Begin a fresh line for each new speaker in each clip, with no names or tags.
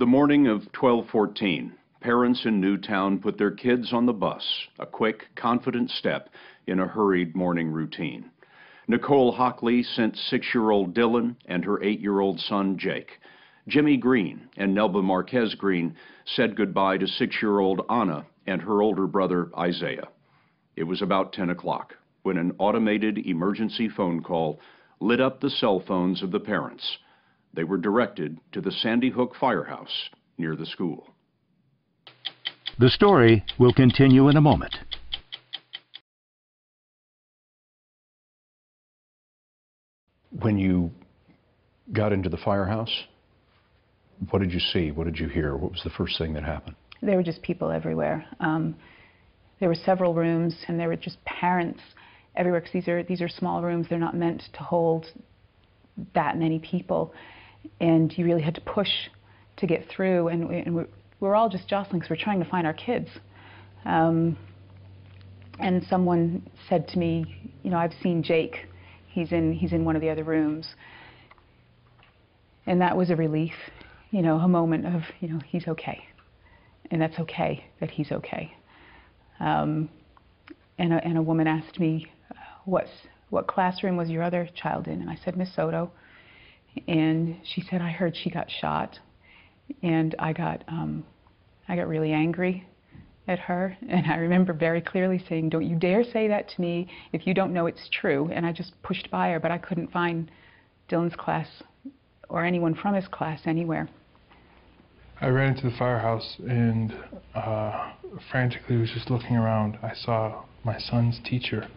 The morning of 12/14, parents in Newtown put their kids on the bus, a quick, confident step in a hurried morning routine. Nicole Hockley sent 6-year-old Dylan and her 8-year-old son Jake. Jimmy Green and Nelba Marquez Green said goodbye to 6-year-old Anna and her older brother Isaiah. It was about 10 o'clock when an automated emergency phone call lit up the cell phones of the parents. They were directed to the Sandy Hook Firehouse near the school.
The story will continue in a moment.
When you got into the firehouse, what did you see? What did you hear? What was the first thing that happened?
There were just people everywhere. There were several rooms, and there were just parents everywhere, because these are small rooms. They're not meant to hold that many people, and you really had to push to get through, and we're all just jostling because we're trying to find our kids. And someone said to me, you know, I've seen Jake. He's in one of the other rooms. And that was a relief, you know, a moment of, you know, he's okay. And that's okay that he's okay. And a woman asked me, what classroom was your other child in? And I said, Miss Soto. And she said, I heard she got shot. And I got really angry at her. And I remember very clearly saying, don't you dare say that to me if you don't know it's true. And I just pushed by her, but I couldn't find Dylan's class or anyone from his class anywhere.
I ran into the firehouse and frantically was just looking around. I saw my son's teacher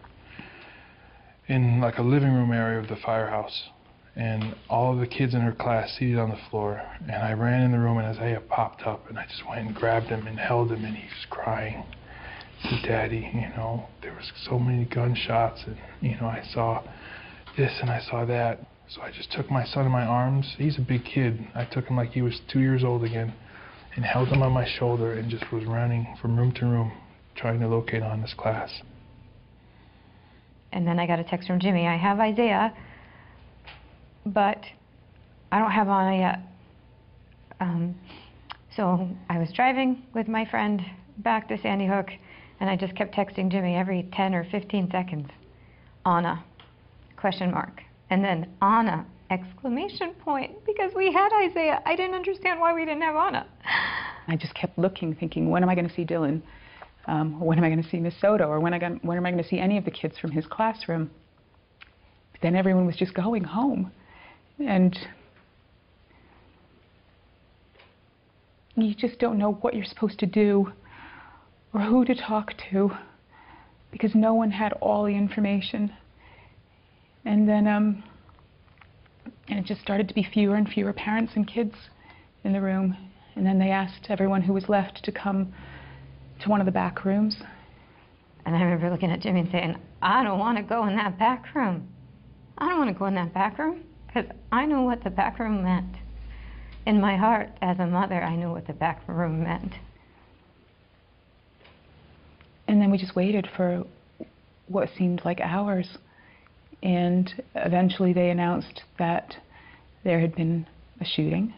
in like a living room area of the firehouse, and all of the kids in her class seated on the floor. And I ran in the room, and Isaiah popped up, and I just went and grabbed him and held him, and he was crying. He said, Daddy, you know, there was so many gunshots, and, you know, I saw this and I saw that. So I just took my son in my arms. He's a big kid. I took him like he was 2 years old again and held him on my shoulder and just was running from room to room trying to locate Anna's class.
And then I got a text from Jimmy. I have Isaiah, but I don't have Anna yet. So I was driving with my friend back to Sandy Hook, and I just kept texting Jimmy every 10 or 15 seconds. Anna, question mark. And then Anna, exclamation point, because we had Isaiah. I didn't understand why we didn't have Anna.
I just kept looking, thinking, when am I going to see Dylan? When am I going to see Miss Soto? Or when am I going to see any of the kids from his classroom? But then everyone was just going home. And you just don't know what you're supposed to do or who to talk to, because no one had all the information. And then and it just started to be fewer and fewer parents and kids in the room. And then they asked everyone who was left to come to one of the back rooms.
And I remember looking at Jimmy and saying, I don't want to go in that back room. I don't want to go in that back room, because I know what the back room meant. In my heart, as a mother, I knew what the back room meant.
And then we just waited for what seemed like hours. And eventually they announced that there had been a shooting.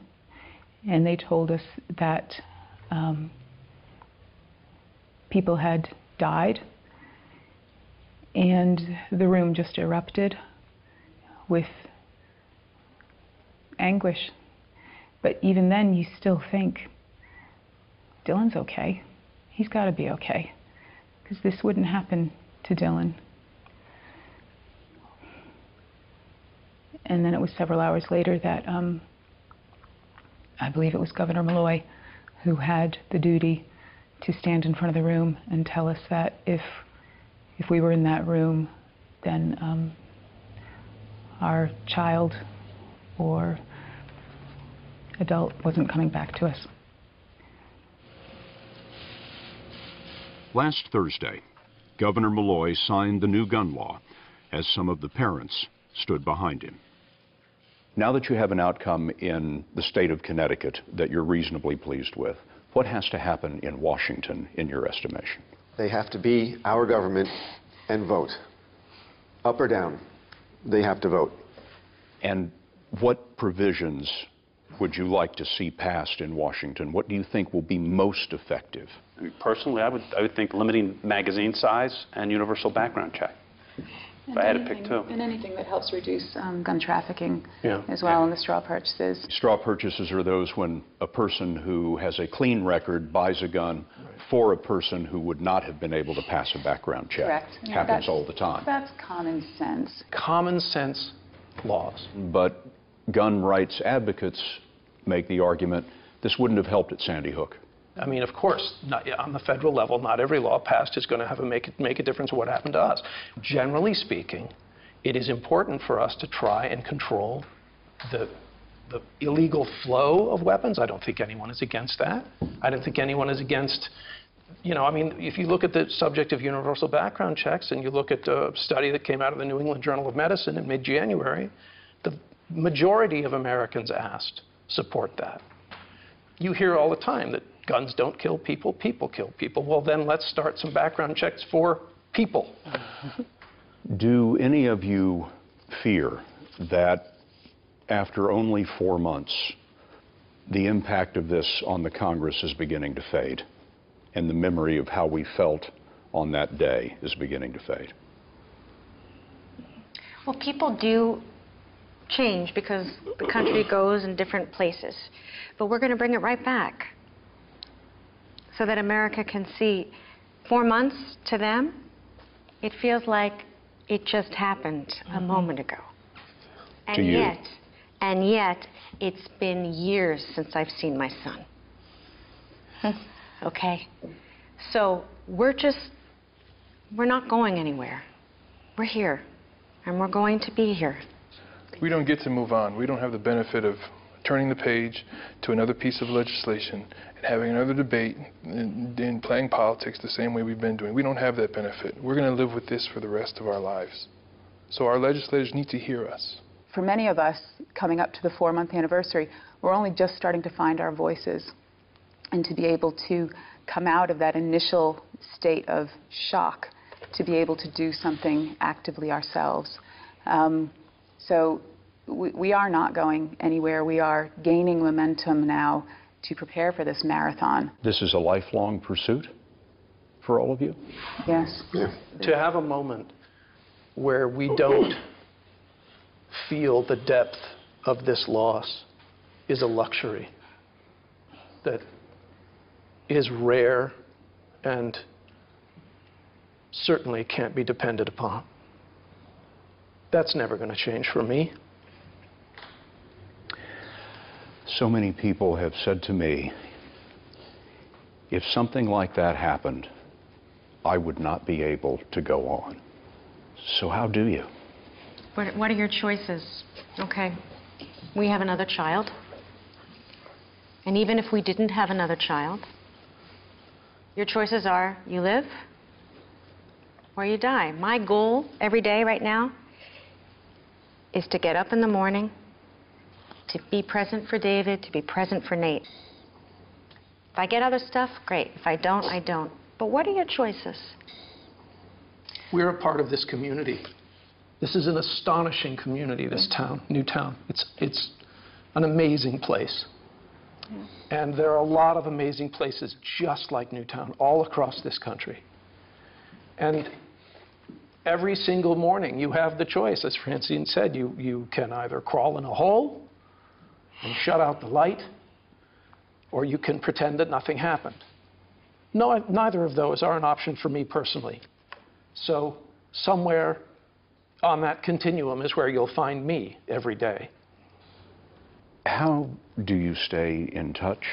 And they told us that people had died. And the room just erupted with anguish. But even then, you still think, Dylan's okay. He's got to be okay, because this wouldn't happen to Dylan. And then it was several hours later that I believe it was Governor Malloy who had the duty to stand in front of the room and tell us that if we were in that room, then our child or adult wasn't coming back to us.
Last Thursday, Governor Malloy signed the new gun law as some of the parents stood behind him. Now that you have an outcome in the state of Connecticut that you're reasonably pleased with, what has to happen in Washington, in your estimation?
They have to be our government and vote. Up or down, they have to vote.
And what provisions would you like to see passed in Washington? What do you think will be most effective?
I mean, personally, I would think limiting magazine size and universal background check. If I had to pick two.
And anything that helps reduce gun trafficking as well,
Yeah.
and the straw purchases.
Straw purchases are those when a person who has a clean record buys a gun for a person who would not have been able to pass a background check.
Correct.
Happens all the time.
That's common sense.
Common sense laws.
But gun rights advocates make the argument this wouldn't have helped at Sandy Hook.
I mean, of course, on the federal level, not every law passed is going to make a difference in what happened to us. Generally speaking, it is important for us to try and control the illegal flow of weapons. I don't think anyone is against that. I don't think anyone is against, you know, I mean, if you look at the subject of universal background checks and you look at a study that came out of the New England Journal of Medicine in mid-January, the majority of Americans asked support that. You hear all the time that guns don't kill people, people kill people. Well, then let's start some background checks for people.
Do any of you fear that after only 4 months, the impact of this on the Congress is beginning to fade, and the memory of how we felt on that day is beginning to fade?
Well, people do change because the country goes in different places. But we're going to bring it right back so that America can see 4 months to them, it feels like it just happened a moment ago.
To you.
And yet, it's been years since I've seen my son. Okay? So we're not going anywhere. We're here, and we're going to be here.
We don't get to move on. We don't have the benefit of turning the page to another piece of legislation and having another debate and playing politics the same way we've been doing. We don't have that benefit. We're going to live with this for the rest of our lives. So our legislators need to hear us.
For many of us, coming up to the 4-month anniversary, we're only just starting to find our voices, and to be able to come out of that initial state of shock, to be able to do something actively ourselves. So we are not going anywhere. We are gaining momentum now to prepare for this marathon.
This is a lifelong pursuit for all of you?
Yes.
Yeah.
To have a moment where we don't feel the depth of this loss is a luxury that is rare and certainly can't be depended upon. That's never going to change for me.
So many people have said to me, if something like that happened, I would not be able to go on. So how do you?
What are your choices? Okay, we have another child. And even if we didn't have another child, your choices are you live or you die. My goal every day right now is to get up in the morning, to be present for David, to be present for Nate. If I get other stuff, great. If I don't, I don't. But what are your choices?
We're a part of this community. This is an astonishing community, this town, Newtown. It's an amazing place. And there are a lot of amazing places just like Newtown all across this country. And every single morning you have the choice, as Francine said, you can either crawl in a hole and shut out the light, or you can pretend that nothing happened. No, neither of those are an option for me personally. So somewhere on that continuum is where you'll find me every day.
How do you stay in touch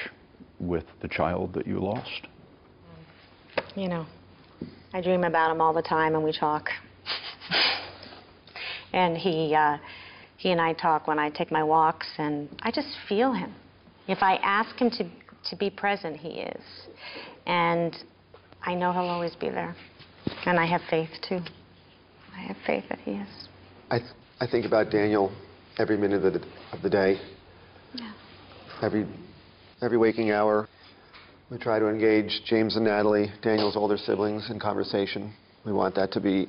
with the child that you lost?
You know, I dream about him all the time and we talk. And he and I talk when I take my walks, and I just feel him. If I ask him to be present, he is. And I know he'll always be there. And I have faith, too. I have faith that he is.
I think about Daniel every minute of the day.
Yeah.
Every waking hour. We try to engage James and Natalie, Daniel's older siblings, in conversation. We want that to be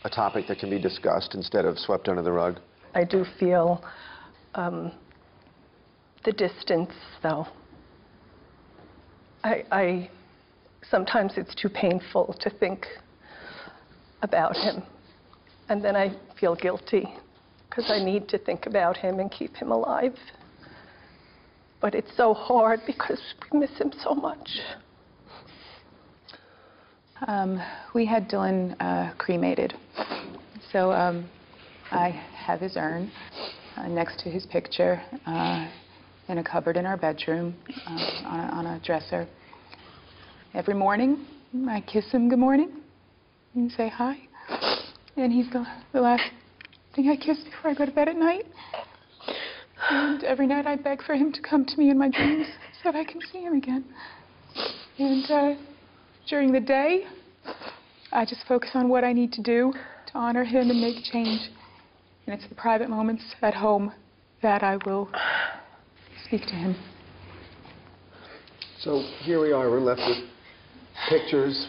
a topic that can be discussed instead of swept under the rug.
I do feel the distance, though. Sometimes it's too painful to think about him. And then I feel guilty because I need to think about him and keep him alive. But it's so hard because we miss him so much.
We had Dylan cremated. So I have his urn next to his picture in a cupboard in our bedroom on a dresser. Every morning, I kiss him good morning and say hi. And he's the last thing I kiss before I go to bed at night. And every night I beg for him to come to me in my dreams so that I can see him again. And during the day, I just focus on what I need to do to honor him and make change. And it's the private moments at home that I will speak to him.
So here we are, we're left with pictures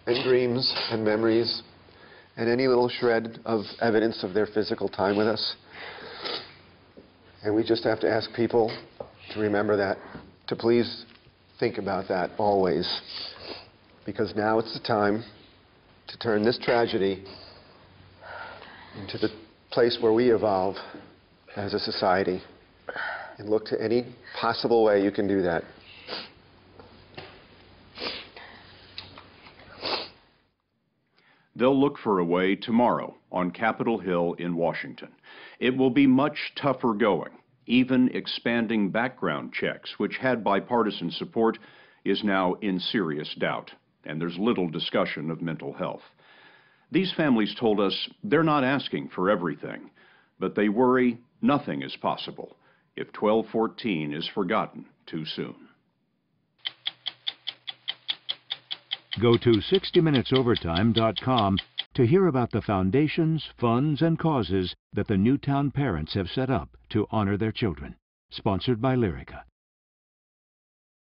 and dreams and memories and any little shred of evidence of their physical time with us. And we just have to ask people to remember that, to please think about that always. Because now it's the time to turn this tragedy into the place where we evolve as a society. And look to any possible way you can do that.
They'll look for a way tomorrow on Capitol Hill in Washington. It will be much tougher going. Even expanding background checks, which had bipartisan support, is now in serious doubt. And there's little discussion of mental health. These families told us they're not asking for everything, but they worry nothing is possible if 1214 is forgotten too soon.
Go to 60minutesovertime.com to hear about the foundations, funds, and causes that the Newtown parents have set up to honor their children. Sponsored by Lyrica.